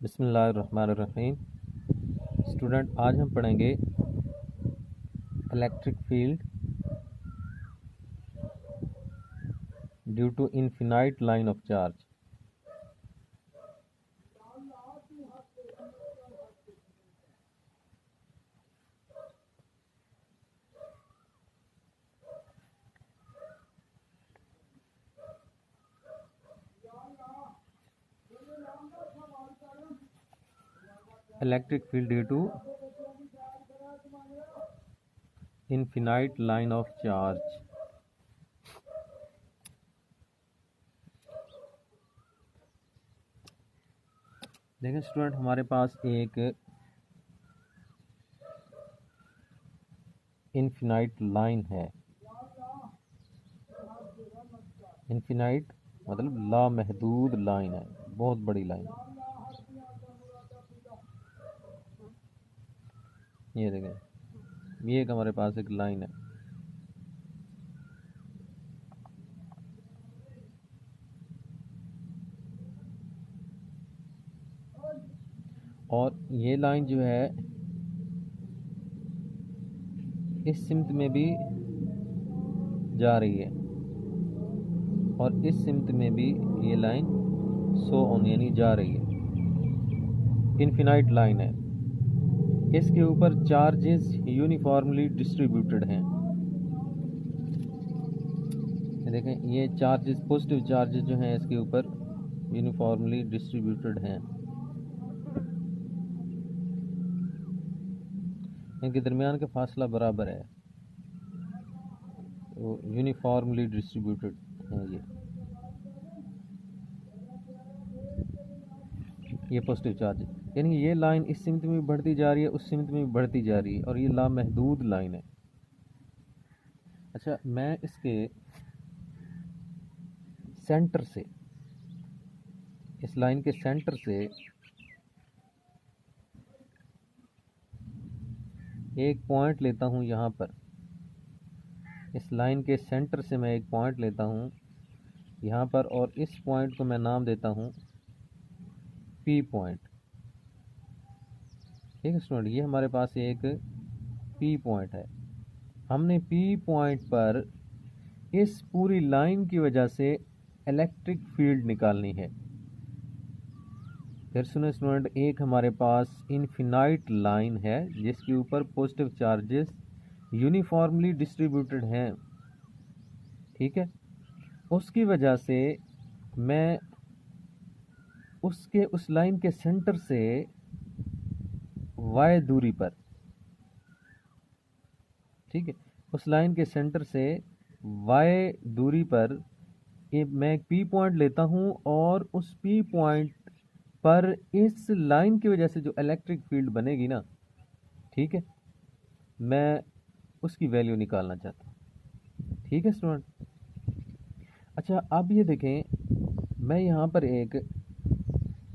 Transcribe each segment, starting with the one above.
बिस्मिल्लाहिर्रहमानिर्रहीम। स्टूडेंट, आज हम पढ़ेंगे electric field due to infinite line of charge. Electric field due to infinite line of charge. देखें student, हमारे पास एक इनफिनाइट लाइन है। इनफिनाइट मतलब लामहदूद लाइन है, बहुत बड़ी लाइन है। ये देखें, ये एक हमारे पास एक लाइन है। और ये लाइन जो है इस सिमत में भी जा रही है और इस सिमत में भी ये लाइन सो ऑन यानी जा रही है। इनफिनाइट लाइन है। इसके ऊपर चार्जेस यूनिफॉर्मली डिस्ट्रीब्यूटेड हैं। देखें, ये चार्जेस, पॉजिटिव चार्जेस जो हैं इसके ऊपर यूनिफॉर्मली डिस्ट्रीब्यूटेड हैं। इनके दरमियान का फासला बराबर है, तो यूनिफॉर्मली डिस्ट्रीब्यूटेड है। ये पॉजिटिव चार्ज यानी ये लाइन इस सिमत में भी बढ़ती जा रही है, उस सिमत में भी बढ़ती जा रही है, और ये लामहदूद लाइन है। अच्छा, मैं इसके सेंटर से, इस लाइन के सेंटर से एक पॉइंट लेता हूं यहाँ पर। इस लाइन के सेंटर से मैं एक पॉइंट लेता हूं यहाँ पर, और इस पॉइंट को मैं नाम देता हूं पी पॉइंट। ठीक है स्टूडेंट, ये हमारे पास एक पी पॉइंट है। हमने पी पॉइंट पर इस पूरी लाइन की वजह से इलेक्ट्रिक फील्ड निकालनी है। फिर सुनो स्टूडेंट, एक हमारे पास इनफिनाइट लाइन है जिसके ऊपर पॉजिटिव चार्जेस यूनिफॉर्मली डिस्ट्रीब्यूटेड हैं। ठीक है, उसकी वजह से मैं उस लाइन के सेंटर से y दूरी पर, ठीक है, उस लाइन के सेंटर से y दूरी पर मैं एक पी पॉइंट लेता हूं, और उस पी पॉइंट पर इस लाइन की वजह से जो इलेक्ट्रिक फील्ड बनेगी ना, ठीक है, मैं उसकी वैल्यू निकालना चाहता हूं। ठीक है स्टूडेंट। अच्छा, अब ये देखें, मैं यहाँ पर एक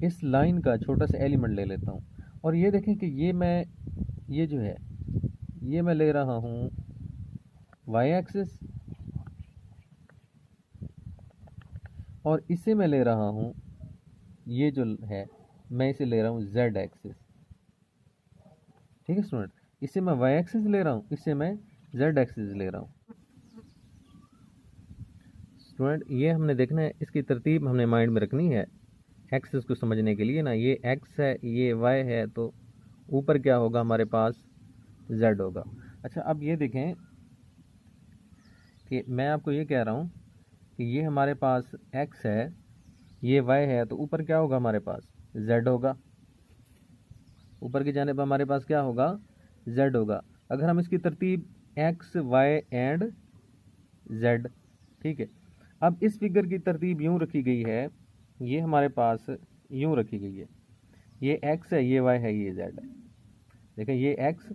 इस लाइन का छोटा सा एलिमेंट ले लेता हूँ, और ये देखें कि ये जो है ये मैं ले रहा हूँ वाई एक्सिस, और इसे मैं ले रहा हूँ, ये जो है मैं इसे ले रहा हूँ जेड एक्सिस। ठीक है स्टूडेंट, इसे मैं वाई एक्सिस ले रहा हूँ, इसे मैं जेड एक्सिस ले रहा हूँ। स्टूडेंट, ये हमने देखना है, इसकी तरतीब हमने माइंड में रखनी है एक्सिस को समझने के लिए ना। ये एक्स है, ये वाई है, तो ऊपर क्या होगा हमारे पास, जेड होगा। अच्छा, अब ये देखें कि मैं आपको ये कह रहा हूँ कि ये हमारे पास एक्स है, ये वाई है, तो ऊपर क्या होगा हमारे पास, जेड होगा। ऊपर की जानिब हमारे पास क्या होगा, जेड होगा। अगर हम इसकी तरतीब एक्स वाई एंड जेड, ठीक है, अब इस फिगर की तरतीब यूं रखी गई है, ये हमारे पास यूं रखी गई है, ये एक्स है, ये वाई है, ये जेड है। देखिए, ये एक्स,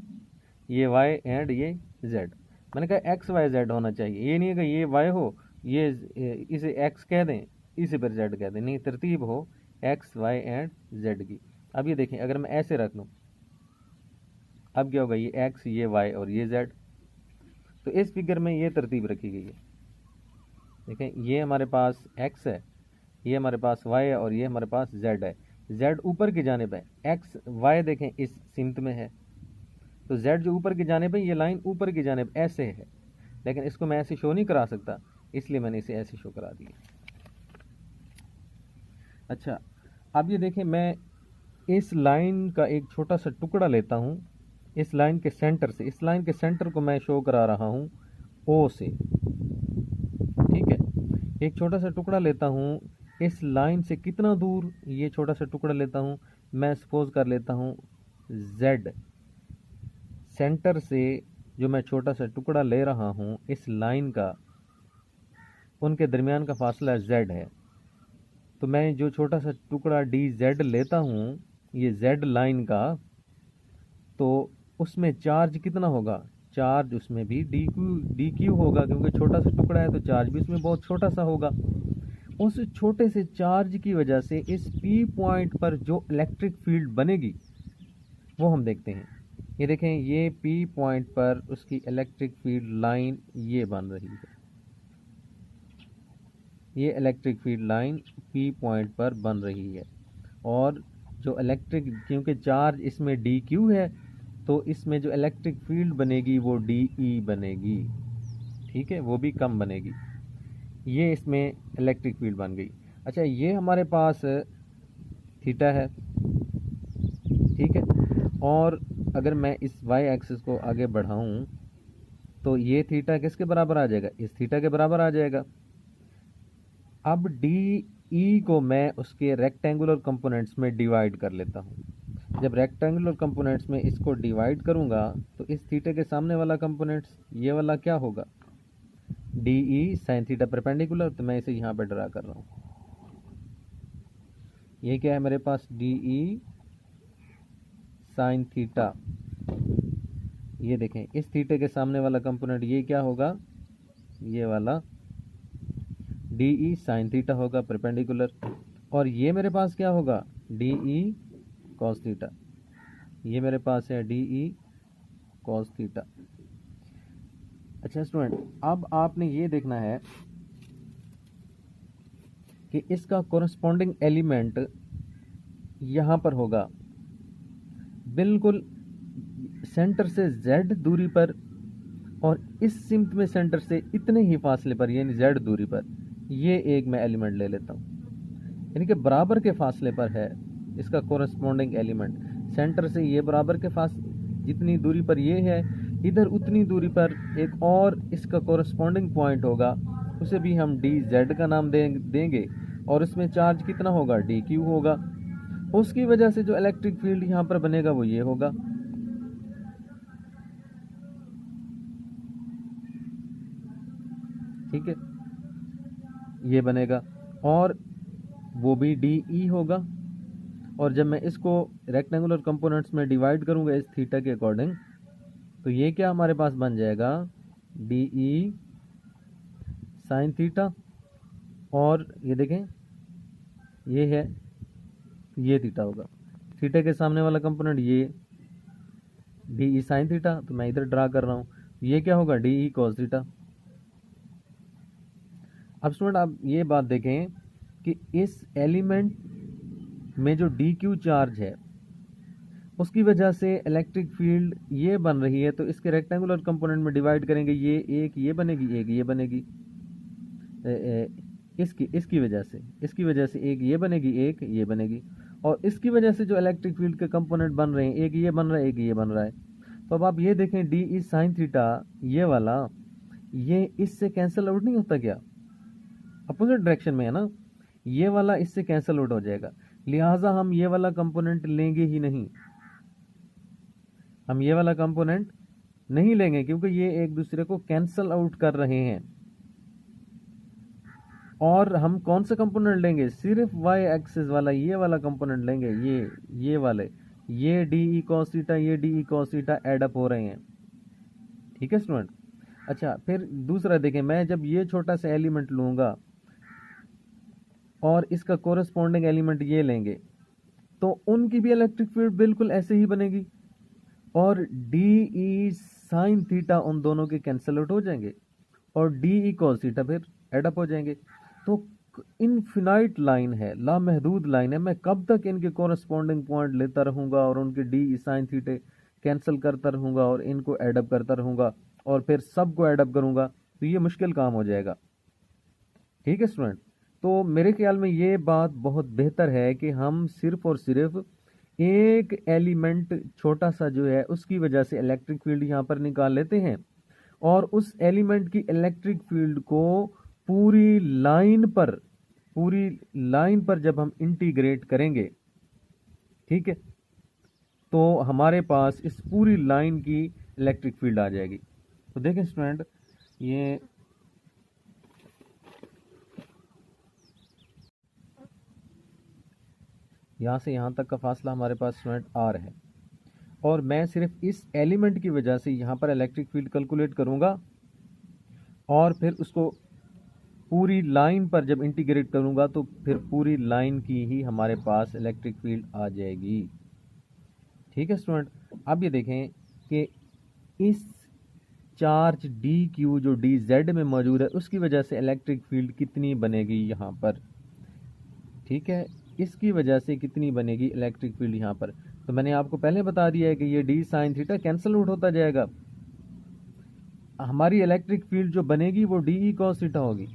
ये वाई एंड ये जेड। मैंने कहा एक्स वाई जेड होना चाहिए, ये नहीं है कि ये वाई हो, ये इसे एक्स कह दें, इसे पर जेड कह दें, नहीं, तरतीब हो एक्स वाई एंड जेड की। अब ये देखें, अगर मैं ऐसे रख दूं, अब क्या होगा, ये एक्स, ये वाई और ये जेड। तो इस फिगर में ये तरतीब रखी गई है। देखें, ये हमारे पास एक्स है, ये हमारे पास वाई है, और ये हमारे पास जेड है। z ऊपर की जानिब है, x y देखें इस सिमत में है, तो z जो ऊपर की जानिब है, ये लाइन ऊपर की जानिब ऐसे है, लेकिन इसको मैं ऐसे शो नहीं करा सकता, इसलिए मैंने इसे ऐसे शो करा दिया। अच्छा, अब ये देखें, मैं इस लाइन का एक छोटा सा टुकड़ा लेता हूँ, इस लाइन के सेंटर से, इस लाइन के सेंटर को मैं शो करा रहा हूँ O से, ठीक है। एक छोटा सा टुकड़ा लेता हूँ इस लाइन से, कितना दूर, ये छोटा सा टुकड़ा लेता हूँ, मैं सपोज कर लेता हूँ Z, सेंटर से जो मैं छोटा सा टुकड़ा ले रहा हूँ इस लाइन का, उनके दरमियान का फासला Z है। तो मैं जो छोटा सा टुकड़ा DZ लेता हूँ, ये Z लाइन का, तो उसमें चार्ज कितना होगा, चार्ज उसमें भी DQ होगा, क्योंकि छोटा सा टुकड़ा है तो चार्ज भी उसमें बहुत छोटा सा होगा। उस छोटे से चार्ज की वजह से इस P पॉइंट पर जो इलेक्ट्रिक फील्ड बनेगी वो हम देखते हैं। ये देखें, ये P पॉइंट पर उसकी इलेक्ट्रिक फील्ड लाइन ये बन रही है, ये electric field line P point पर बन रही है। और जो इलेक्ट्रिक, क्योंकि चार्ज इसमें DQ है, तो इसमें जो इलेक्ट्रिक फील्ड बनेगी वो DE बनेगी, ठीक है, वो भी कम बनेगी। ये इसमें इलेक्ट्रिक फील्ड बन गई। अच्छा, ये हमारे पास थीटा है, ठीक है। और अगर मैं इस y एक्सिस को आगे बढ़ाऊं तो ये थीटा किसके बराबर आ जाएगा, इस थीटा के बराबर आ जाएगा। अब DE को मैं उसके रेक्टेंगुलर कंपोनेंट्स में डिवाइड कर लेता हूँ। जब रेक्टेंगुलर कंपोनेंट्स में इसको डिवाइड करूंगा तो इस थीटा के सामने वाला कंपोनेंट्स ये वाला क्या होगा, DE साइन थीटा परपेंडिकुलर, तो मैं इसे यहाँ पे ड्रा कर रहा हूँ। ये क्या है मेरे पास, DE साइन थीटा। ये देखें, इस थीटे के सामने वाला कंपोनेंट ये क्या होगा, ये वाला DE साइन थीटा होगा परपेंडिकुलर। और ये मेरे पास क्या होगा, DE कॉस थीटा। ये मेरे पास है DE कॉस थीटा। अच्छा स्टूडेंट, अब आपने ये देखना है कि इसका कोरस्पॉन्डिंग एलिमेंट यहाँ पर होगा, बिल्कुल सेंटर से Z दूरी पर, और इस सिमत में सेंटर से इतने ही फासले पर, यानी Z दूरी पर, ये एक मैं एलिमेंट ले लेता हूँ। यानी कि बराबर के फासले पर है इसका कोरस्पॉन्डिंग एलिमेंट, सेंटर से ये बराबर के जितनी दूरी पर ये है, इधर उतनी दूरी पर एक और इसका कोरस्पॉन्डिंग पॉइंट होगा, उसे भी हम DZ का नाम देंगे, और इसमें चार्ज कितना होगा, DQ होगा। उसकी वजह से जो इलेक्ट्रिक फील्ड यहाँ पर बनेगा वो ये होगा, ठीक है, ये बनेगा, और वो भी DE होगा। और जब मैं इसको रेक्टेंगुलर कंपोनेंट्स में डिवाइड करूंगा इस थीटा के अकॉर्डिंग, तो ये क्या हमारे पास बन जाएगा, DE साइन थीटा, और ये देखें ये है, ये थीटा होगा, थीटा के सामने वाला कंपोनेंट ये DE साइन थीटा, तो मैं इधर ड्रा कर रहा हूँ, ये क्या होगा, DE कॉस थीटा। अब स्टूडेंट आप ये बात देखें कि इस एलिमेंट में जो DQ चार्ज है उसकी वजह से इलेक्ट्रिक फील्ड ये बन रही है, तो इसके रेक्टेंगुलर कंपोनेंट में डिवाइड करेंगे, ये एक ये बनेगी, एक ये बनेगी, इसकी वजह से एक ये बनेगी, एक ये बनेगी, और इसकी वजह से जो इलेक्ट्रिक फील्ड के कंपोनेंट बन रहे हैं, एक ये बन रहा है, एक ये बन रहा है। तो अब आप ये देखें, DE साइन थीटा ये वाला, ये इससे कैंसिल आउट नहीं होता क्या, अपोजिट डायरेक्शन में है ना, ये वाला इससे कैंसिल आउट हो जाएगा, लिहाजा हम ये वाला कंपोनेंट लेंगे ही नहीं, हम ये वाला कंपोनेंट नहीं लेंगे, क्योंकि ये एक दूसरे को कैंसिल आउट कर रहे हैं। और हम कौन सा कंपोनेंट लेंगे, सिर्फ y एक्सिस वाला ये वाला कंपोनेंट लेंगे, ये वाले, ये DE cos थीटा, ये DE cos theta add up हो रहे हैं, ठीक है स्टूडेंट। अच्छा, फिर दूसरा देखें, मैं जब ये छोटा सा एलिमेंट लूंगा और इसका कोरस्पॉन्डिंग एलिमेंट ये लेंगे, तो उनकी भी इलेक्ट्रिक फील्ड बिल्कुल ऐसे ही बनेगी, और DE साइन थीटा उन दोनों के कैंसिल आउट हो जाएंगे, और DE cos थीटा फिर एड अप हो जाएंगे। तो एक इनफिनाइट लाइन है, लामहदूद लाइन है। मैं कब तक इनके कोरस्पॉन्डिंग पॉइंट लेता रहूँगा और उनके डी साइन थीटे कैंसिल करता रहूँगा और इनको एडअप करता रहूँगा और फिर सबको एडअप करूँगा, तो ये मुश्किल काम हो जाएगा। ठीक है स्टूडेंट, तो मेरे ख्याल में ये बात बहुत बेहतर है कि हम सिर्फ और सिर्फ एक एलिमेंट छोटा सा जो है उसकी वजह से इलेक्ट्रिक फील्ड यहाँ पर निकाल लेते हैं और उस एलिमेंट की इलेक्ट्रिक फील्ड को पूरी लाइन पर जब हम इंटीग्रेट करेंगे, ठीक है, तो हमारे पास इस पूरी लाइन की इलेक्ट्रिक फील्ड आ जाएगी। तो देखें स्टूडेंट, ये यहाँ से यहाँ तक का फासला हमारे पास स्टूडेंट आर है और मैं सिर्फ इस एलिमेंट की वजह से यहाँ पर इलेक्ट्रिक फील्ड कैलकुलेट करूँगा और फिर उसको पूरी लाइन पर जब इंटीग्रेट करूँगा तो फिर पूरी लाइन की ही हमारे पास इलेक्ट्रिक फील्ड आ जाएगी। ठीक है स्टूडेंट, अब ये देखें कि इस चार्ज डी क्यू जो डी जेड में मौजूद है उसकी वजह से इलेक्ट्रिक फील्ड कितनी बनेगी यहाँ पर। ठीक है, इसकी वजह से कितनी बनेगी इलेक्ट्रिक फील्ड यहाँ पर, तो मैंने आपको पहले बता दिया है कि ये D sine theta cancel out होता जाएगा। हमारी इलेक्ट्रिक फील्ड जो बनेगी वो डी ई कॉस थीटा होगी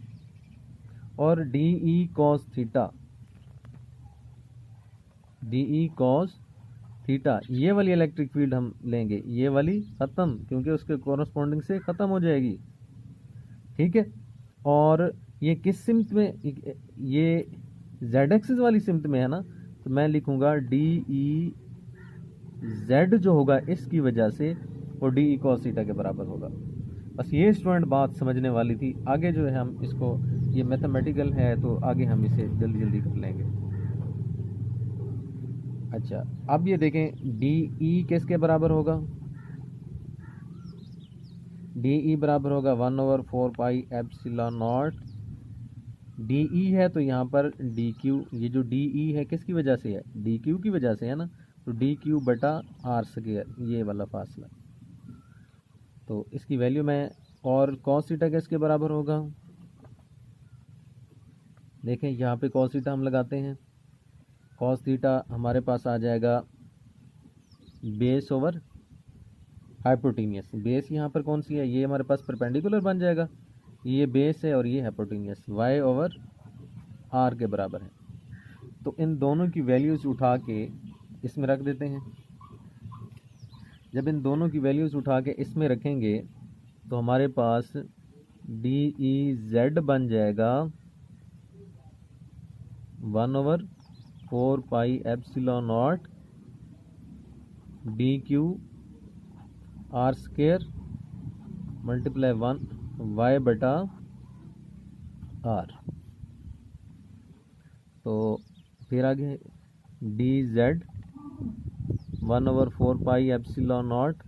और डी ई कॉस थीटा ये वाली इलेक्ट्रिक फील्ड हम लेंगे, ये वाली खत्म क्योंकि उसके कोरस्पॉन्डिंग से खत्म हो जाएगी। ठीक है, और ये किस सिमत में, ये जेड एक्सिस वाली सिमत में है ना, तो मैं लिखूंगा डी ई जेड जो होगा इसकी वजह से वो डी ई कॉस थीटा के बराबर होगा। बस ये स्टूडेंट बात समझने वाली थी। आगे जो है हम इसको, ये मैथमेटिकल है तो आगे हम इसे जल्दी जल्दी कर लेंगे। अच्छा, अब ये देखें डी ई किसके बराबर होगा, डी ई बराबर होगा 1/4 pi epsilon naught. D E है तो यहाँ पर डी क्यू, ये जो डी ई है किसकी वजह से है, डी क्यू की वजह से है ना, तो डी क्यू बटा आर स्क्वायर, ये वाला फासला। तो इसकी वैल्यू मैं, और कॉस थीटा किसके बराबर होगा, देखें यहाँ पे कॉस थीटा हम लगाते हैं, कॉस थीटा हमारे पास आ जाएगा बेस ओवर हाइपोटेन्यूस। बेस यहाँ पर कौन सी है, ये हमारे पास परपेंडिकुलर बन जाएगा, ये बेस है और ये हाइपोटेन्यूस, वाई ओवर आर के बराबर है। तो इन दोनों की वैल्यूज़ उठा के इसमें रख देते हैं। जब इन दोनों की वैल्यूज़ उठा के इसमें रखेंगे तो हमारे पास डी ई जेड बन जाएगा 1/4 pi epsilon naught D Q R square multiply 1 Y बटा आर। तो फिर आगे D Z 1/4 pi epsilon naught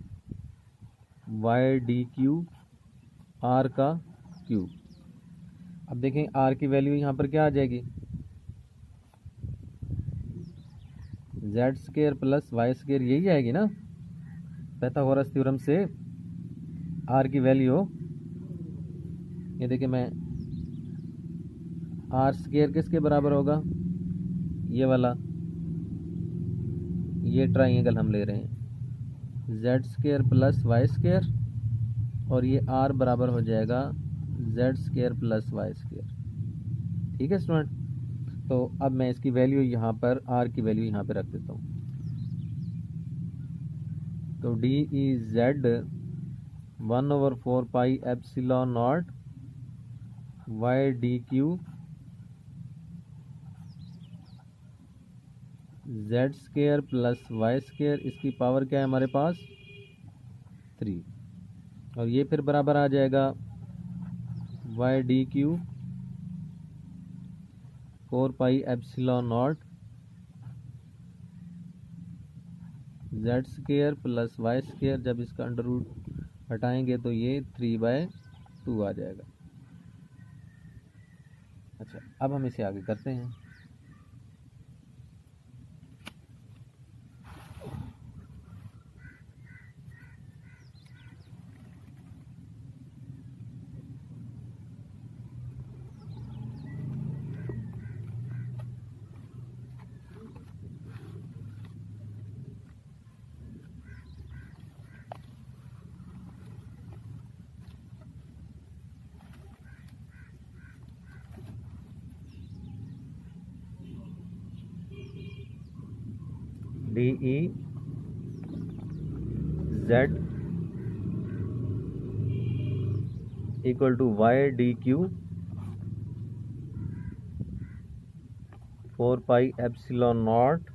Y D Q R का क्यूब। अब देखें आर की वैल्यू यहाँ पर क्या आ जाएगी, Z square plus Y square, यही आएगी ना पाइथागोरस थ्योरम से। आर की वैल्यू ये देखिए, मैं आर स्क्वायर किसके बराबर होगा, ये वाला, ये ट्राइंगल हम ले रहे हैं, Z square plus Y square और ये आर बराबर हो जाएगा Z square plus Y square. ठीक है स्टूडेंट, तो अब मैं इसकी वैल्यू यहाँ पर, आर की वैल्यू यहाँ पे रख देता हूँ। तो D E Z 1/4 pi epsilon naught Y D Q Z square plus Y square, इसकी पावर क्या है हमारे पास 3, और ये फिर बराबर आ जाएगा Y D Q 4 pi epsilon naught Z square plus Y square. जब इसका अंडर रूट हटाएंगे तो ये 3/2 आ जाएगा। अच्छा, अब हम इसे आगे करते हैं। D E Z equal to Y D Q 4 pi epsilon naught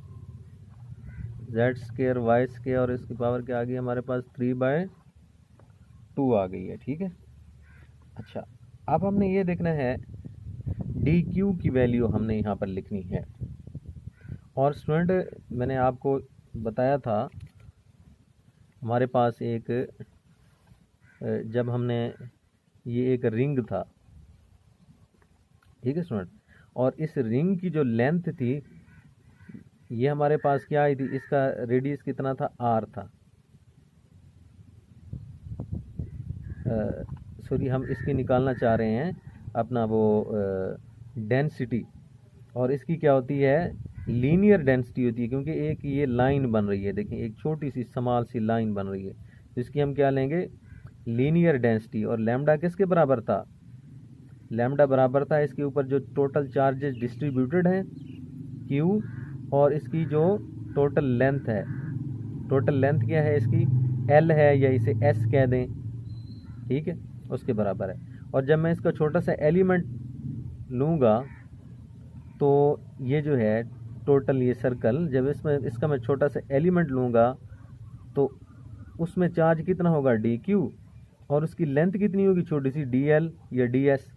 Z square Y square और इसकी पावर क्या आ गई हमारे पास 3/2 आ गई है। ठीक है। अच्छा, अब हमने ये देखना है डी क्यू की वैल्यू हमने यहाँ पर लिखनी है। और स्टूडेंट, मैंने आपको बताया था हमारे पास एक जब हमने ये एक रिंग था, ठीक है स्टूडेंट, और इस रिंग की जो लेंथ थी ये हमारे पास क्या आई थी, इसका रेडियस कितना था, आर था। सॉरी, हम इसकी निकालना चाह रहे हैं अपना वो डेंसिटी, और इसकी क्या होती है, लीनियर डेंसिटी होती है, क्योंकि एक ये लाइन बन रही है, देखिए एक छोटी सी स्मॉल सी लाइन बन रही है, जिसकी हम क्या लेंगे, लीनियर डेंसिटी। और लैम्डा किसके बराबर था, लैम्डा बराबर था इसके ऊपर जो टोटल चार्जेस डिस्ट्रीब्यूटेड हैं क्यू, और इसकी जो टोटल लेंथ है, टोटल लेंथ क्या है इसकी, एल है या इसे एस कह दें, ठीक है, उसके बराबर है। और जब मैं इसका छोटा सा एलिमेंट लूँगा तो ये जो है टोटल ये सर्कल, जब इसका मैं छोटा सा एलिमेंट लूँगा तो उसमें चार्ज कितना होगा, डी क्यू, और उसकी लेंथ कितनी होगी, छोटी सी, डी एल या डी एस।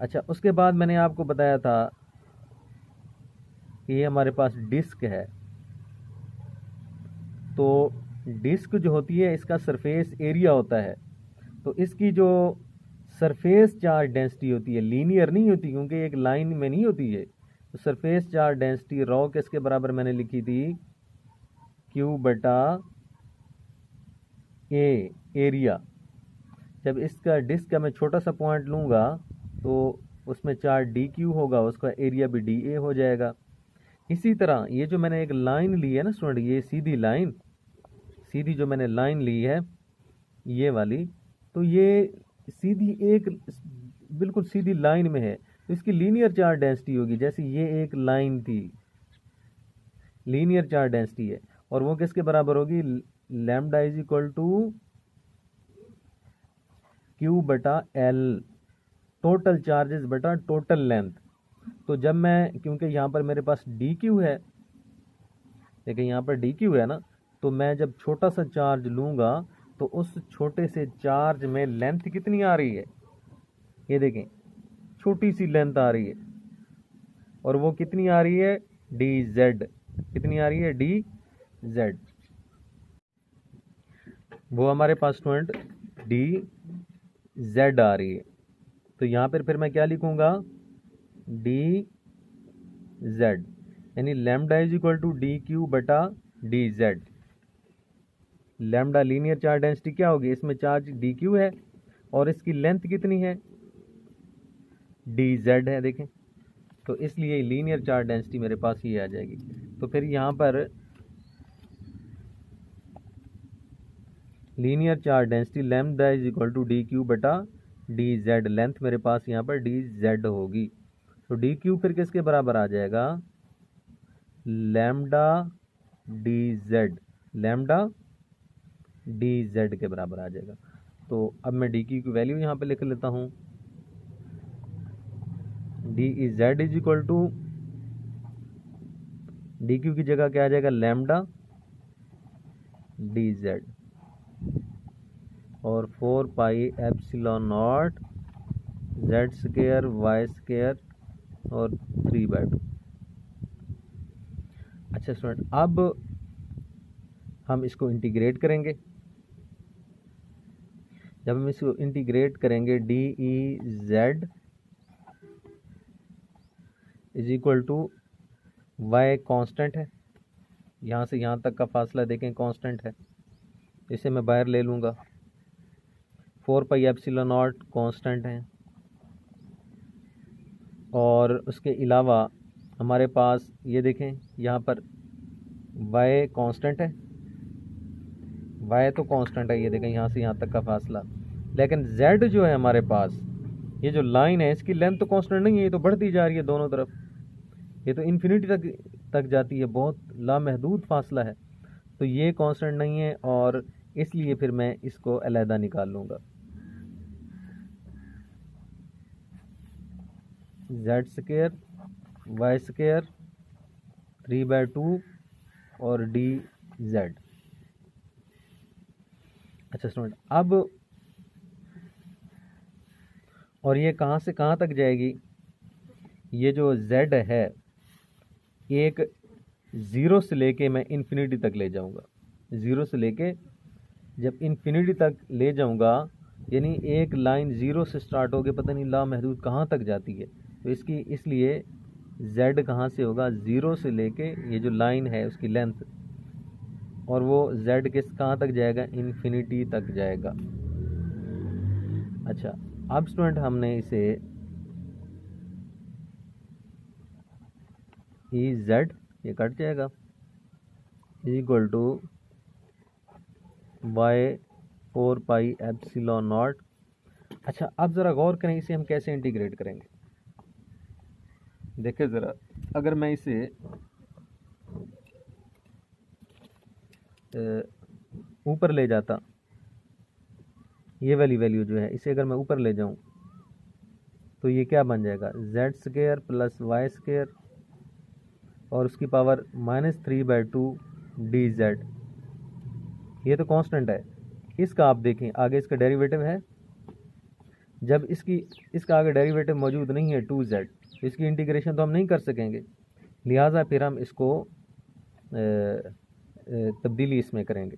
अच्छा, उसके बाद मैंने आपको बताया था कि ये हमारे पास डिस्क है, तो डिस्क जो होती है इसका सरफेस एरिया होता है, तो इसकी जो सरफेस चार्ज डेंसिटी होती है लीनियर नहीं होती, क्योंकि एक लाइन में नहीं होती है, तो सरफेस चार्ज डेंसिटी रॉ किसके बराबर मैंने लिखी थी, क्यू बटा ए एरिया। जब इसका डिस्क का मैं छोटा सा पॉइंट लूँगा तो उसमें चार्ज डी क्यू होगा, उसका एरिया भी डी ए हो जाएगा। इसी तरह ये जो मैंने एक लाइन ली है ना स्टूडेंट, ये सीधी लाइन, सीधी जो मैंने लाइन ली है ये वाली, तो ये सीधी एक बिल्कुल सीधी लाइन में है, तो इसकी लीनियर चार्ज डेंसिटी होगी, जैसे ये एक लाइन थी, लीनियर चार्ज डेंसिटी है, और वो किसके बराबर होगी, lambda is equal to Q बटा एल, टोटल चार्जेस बटा टोटल लेंथ। तो जब मैं, क्योंकि यहाँ पर मेरे पास डी क्यू है, देखिए यहाँ पर डी क्यू है ना, तो मैं जब छोटा सा चार्ज लूँगा तो उस छोटे से चार्ज में लेंथ कितनी आ रही है, ये देखें छोटी सी लेंथ आ रही है, और वो कितनी आ रही है, डी जेड, कितनी आ रही है, डी जेड, वो हमारे पास स्टूडेंट डी जेड आ रही है। तो यहाँ पर फिर मैं क्या लिखूँगा, डी जेड, यानी lambda is equal to D Q बटा D Z. Lambda linear charge density क्या होगी, इसमें चार्ज डी क्यू है और इसकी लेंथ कितनी है, डी जेड है, देखें, तो इसलिए लीनियर चार्ज डेंसिटी मेरे पास ये आ जाएगी। तो फिर यहाँ पर linear charge density lambda is equal to D Q बटा डी जेड, लेंथ मेरे पास यहाँ पर डी जेड होगी, तो डी क्यू फिर किसके बराबर आ जाएगा, lambda D Z, lambda D Z के बराबर आ जाएगा। तो अब मैं डी क्यू की वैल्यू यहाँ पे लिख लेता हूँ, D E Z is equal to, D Q की जगह क्या आ जाएगा, लैम्डा डी जेड, और 4 pi epsilon naught Z square Y square और 3/2। अच्छा स्टूडेंट, अब हम इसको इंटीग्रेट करेंगे। जब हम इसको इंटीग्रेट करेंगे, D E Z is equal to Y constant है, यहाँ से यहाँ तक का फासला देखें कांस्टेंट है, इसे मैं बाहर ले लूँगा, 4 पाई एप्सिलॉन नॉट कांस्टेंट है, और उसके अलावा हमारे पास ये देखें यहाँ पर y कांस्टेंट है, y तो कांस्टेंट है, ये देखें यहाँ से यहाँ तक का फासला, लेकिन z जो है हमारे पास, ये जो लाइन है इसकी लेंथ तो कांस्टेंट नहीं है, ये तो बढ़ती जा रही है दोनों तरफ, ये तो इन्फिनिटी तक जाती है, बहुत लामहदूद फासला है, तो ये कांस्टेंट नहीं है और इसलिए फिर मैं इसको अलहदा निकाल लूँगा। जेड स्क्वायर वाई स्क्वायर 3/2 और डी जेड। अच्छा स्टूडेंट, अब और ये कहाँ से कहाँ तक जाएगी? ये जो z है एक ज़ीरो से लेके मैं इन्फिनिटी तक ले जाऊंगा। ज़ीरो से लेके जब इन्फिनिटी तक ले जाऊंगा, यानी एक लाइन ज़ीरो से स्टार्ट होके पता नहीं लामहदूद कहाँ तक जाती है, तो इसकी इसलिए z कहाँ से होगा? ज़ीरो से लेके ये जो लाइन है उसकी लेंथ, और वो z किस कहाँ तक जाएगा? इन्फिनिटी तक जाएगा। अच्छा, अब स्टूडेंट हमने इसे ई जेड, ये कट जाएगा, इक्वल टू वाई 4πε0। अच्छा, अब ज़रा गौर करें इसे हम कैसे इंटीग्रेट करेंगे। देखिए ज़रा, अगर मैं इसे ऊपर ले जाता, ये वाली वैल्यू जो है इसे अगर मैं ऊपर ले जाऊं तो ये क्या बन जाएगा? Z square plus Y square और उसकी पावर -3/2 डी जेड। ये तो कांस्टेंट है। इसका आप देखें आगे इसका डेरिवेटिव है, जब इसका आगे डेरिवेटिव मौजूद नहीं है 2z, इसकी इंटीग्रेशन तो हम नहीं कर सकेंगे, लिहाजा फिर हम इसको तब्दीली इसमें करेंगे।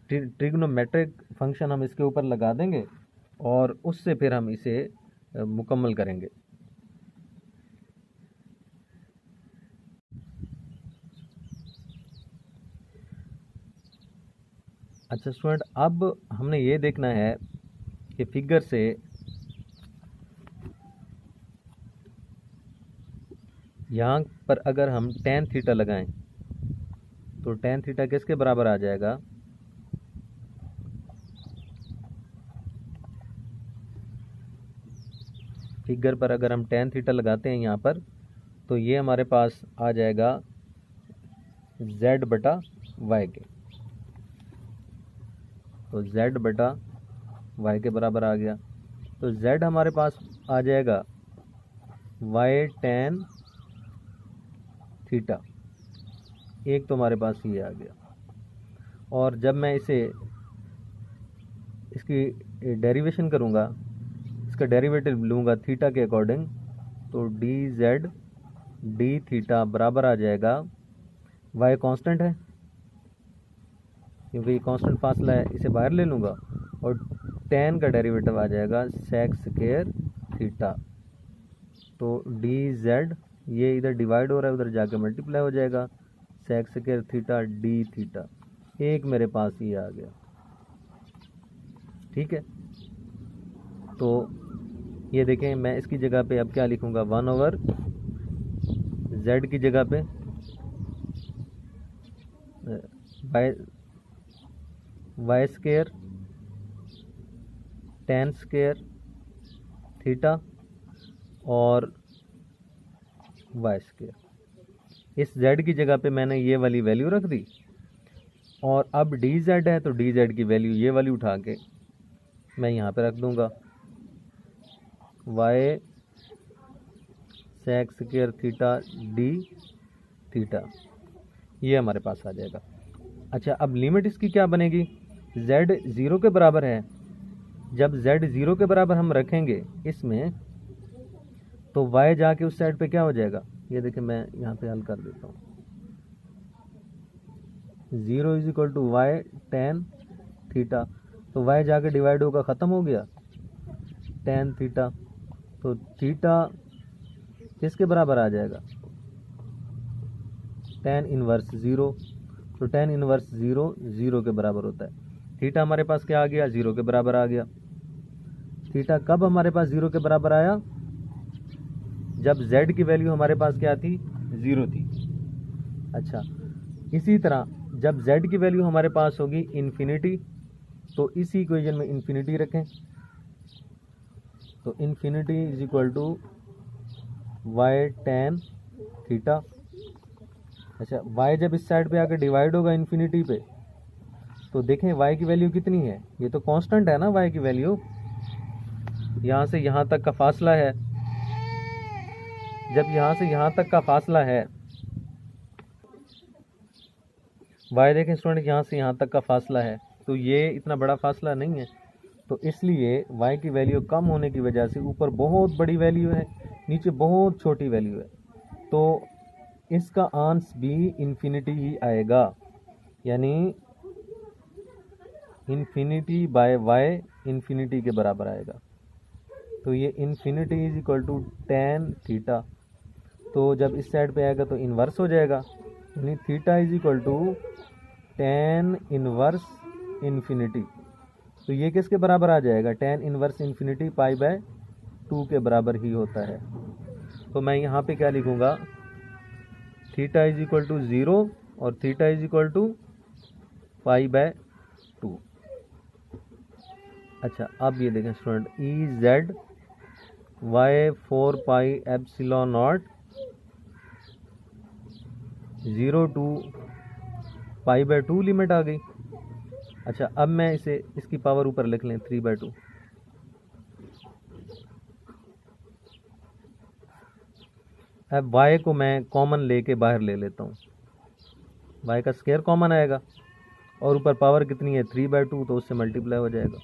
ट्रिग्नोमेट्रिक फंक्शन हम इसके ऊपर लगा देंगे और उससे फिर हम इसे मुकम्मल करेंगे। अच्छा स्टूडेंट, अब हमने ये देखना है कि फिगर से यहाँ पर अगर हम tan थीटा लगाएं तो tan थीटा किसके बराबर आ जाएगा? फिगर पर अगर हम tan थीटा लगाते हैं यहाँ पर, तो ये हमारे पास आ जाएगा z/y के, तो z/y के बराबर आ गया। तो z हमारे पास आ जाएगा y tan थीटा, एक तो हमारे पास ये आ गया। और जब मैं इसकी डेरिवेशन करूँगा, इसका डेरिवेटिव लूँगा थीटा के अकॉर्डिंग, तो डी जेड डी थीटा बराबर आ जाएगा, y कांस्टेंट है क्योंकि ये कांस्टेंट फासला है, इसे बाहर ले लूँगा और tan का डेरिवेटिव आ जाएगा सेक स्क्वायर थीटा। तो डी जेड ये इधर डिवाइड हो रहा है, उधर जाके मल्टीप्लाई हो जाएगा, sec square theta D theta, एक मेरे पास ये आ गया। ठीक है, तो ये देखें, मैं इसकी जगह पे अब क्या लिखूँगा? 1/z की जगह पे Y square tan square theta और वाई स्क्वायर। इस z की जगह पे मैंने ये वाली वैल्यू रख दी, और अब डी जेड है तो डी जेड की वैल्यू ये वाली उठा के मैं यहाँ पे रख दूँगा, Y sec square theta D theta, ये हमारे पास आ जाएगा। अच्छा, अब लिमिट इसकी क्या बनेगी? z 0 के बराबर है, जब z 0 के बराबर हम रखेंगे इसमें, तो y जाके उस साइड पे क्या हो जाएगा? ये देखिए, मैं यहाँ पे हल कर देता हूँ। 0 = y tan थीटा, तो y जाके डिवाइड होगा, ख़त्म हो गया tan थीटा, तो थीटा किसके बराबर आ जाएगा? tan इनवर्स 0, तो tan इनवर्स 0 के बराबर होता है। थीटा हमारे पास क्या आ गया? 0 के बराबर आ गया। थीटा कब हमारे पास 0 के बराबर आया? जब z की वैल्यू हमारे पास क्या थी? 0 थी। अच्छा, इसी तरह जब z की वैल्यू हमारे पास होगी इन्फिनिटी, तो इसी इक्वेशन में इन्फिनिटी रखें, तो इन्फिनिटी = y tan थीटा अच्छा, y जब इस साइड पे आकर डिवाइड होगा इन्फिनिटी पे, तो देखें y की वैल्यू कितनी है, ये तो कांस्टेंट है ना y की वैल्यू, यहाँ से यहाँ तक का फासला है, जब यहाँ से यहाँ तक का फासला है, y देखें स्टूडेंट, यहाँ से यहाँ तक का फासला है, तो ये इतना बड़ा फासला नहीं है, तो इसलिए y की वैल्यू कम होने की वजह से ऊपर बहुत बड़ी वैल्यू है, नीचे बहुत छोटी वैल्यू है, तो इसका आंस भी इन्फिनिटी ही आएगा, यानी इन्फिनिटी बाय y इन्फिनिटी के बराबर आएगा। तो ये infinity is equal to tan theta, तो जब इस साइड पे आएगा तो इन्वर्स हो जाएगा, यानी theta is equal to tan inverse infinity. तो ये किसके बराबर आ जाएगा, tan inverse infinity pi by 2 के बराबर ही होता है। तो मैं यहाँ पे क्या लिखूँगा, थीटा इज इक्वल टू 0 और theta is equal to pi by 2। अच्छा, अब ये देखें student, E Z Y 4 pi epsilon naught 0 to pi by 2 limit आ गई। अच्छा, अब मैं इसे इसकी पावर ऊपर लिख लें 3/2। अब y को मैं कॉमन लेके बाहर ले लेता हूँ, y का स्क्वायर कॉमन आएगा और ऊपर पावर कितनी है 3/2, तो उससे मल्टीप्लाई हो जाएगा,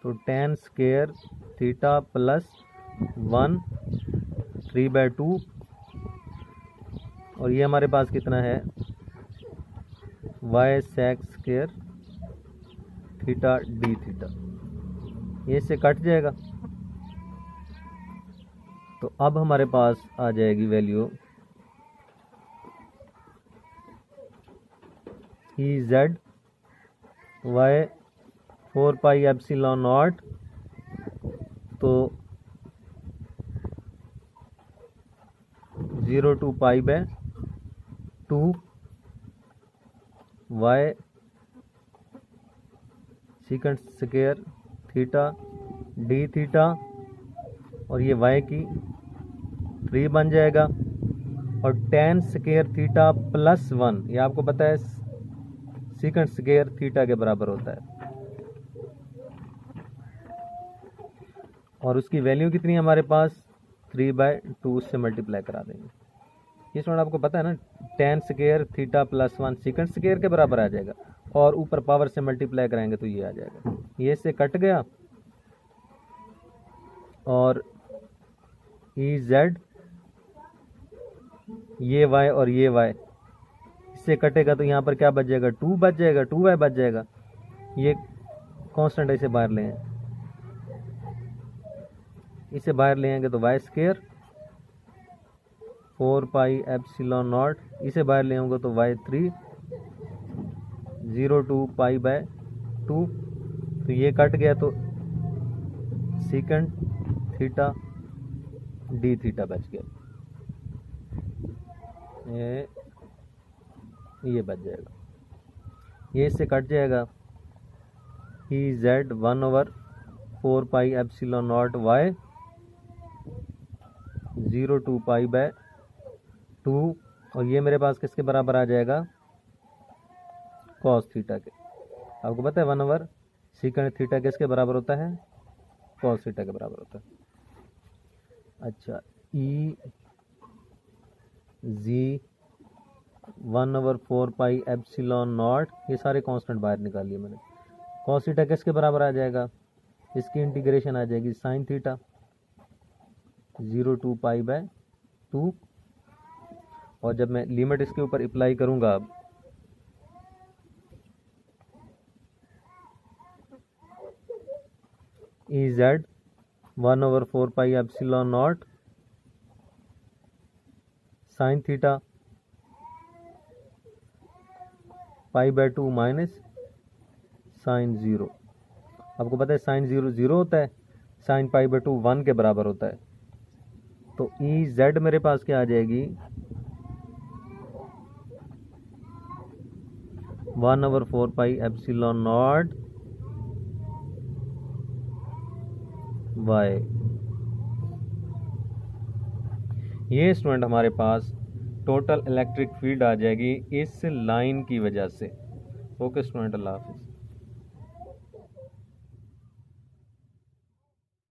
तो tan स्क्वायर थीटा प्लस 1 3/2, और ये हमारे पास कितना है y sec square theta d theta, ये इससे कट जाएगा, तो अब हमारे पास आ जाएगी value E Z Y 4 pi epsilon naught, तो 0 to pi by 2 Y second square theta D theta, और ये y की 3 बन जाएगा, और tan स्क्वायर थीटा प्लस 1, ये आपको पता है सेकंड स्क्वायर थीटा के बराबर होता है, और उसकी वैल्यू कितनी है हमारे पास 3/2 से मल्टीप्लाई करा देंगे। ये स्टूडेंट आपको पता है ना, tan square theta plus 1 second square के बराबर आ जाएगा, और ऊपर पावर से मल्टीप्लाई कराएंगे तो ये आ जाएगा, ये से कट गया, और ई जेड ये y और ये y इससे कटेगा, तो यहाँ पर क्या बच जाएगा 2 बच जाएगा, 2y बच जाएगा, ये कांस्टेंट है, इसे बाहर ले आए, इसे बाहर ले आएंगे तो y square 4 pi epsilon not, इसे बाहर ले आऊँगा तो y3 0 टू पाई बाय 2, तो ये कट गया, तो सेकंड थीटा डी थीटा बच गया, ये बच जाएगा, ये इससे कट जाएगा, E Z 1/4 pi epsilon naught Y 0 to pi by 2, और ये मेरे पास किसके बराबर आ जाएगा कॉस थीटा के। आपको पता है 1/, सेकंड थीटा किसके बराबर होता है, कॉस थीटा के बराबर होता है। अच्छा, ई जी 1/4 पाई एप्सिलॉन नॉट, ये सारे कांस्टेंट बाहर निकाल लिए मैंने, कॉस थीटा किसके बराबर आ जाएगा, इसकी इंटीग्रेशन आ जाएगी sine theta 0 to pi by 2, और जब मैं लिमिट इसके ऊपर अप्लाई करूंगा, अब E Z 1/4 pi epsilon naught sine theta pi by 2 minus sine 0, आपको पता है साइन 0 0 होता है, साइन पाई बाय 2 1 के बराबर होता है, तो ई जेड मेरे पास क्या आ जाएगी 1/4 पाई एप्सिलॉन नॉट वाई। ये स्टूडेंट हमारे पास टोटल इलेक्ट्रिक फील्ड आ जाएगी इस लाइन की वजह से। ओके स्टूडेंट, अल्लाह हाफिज़।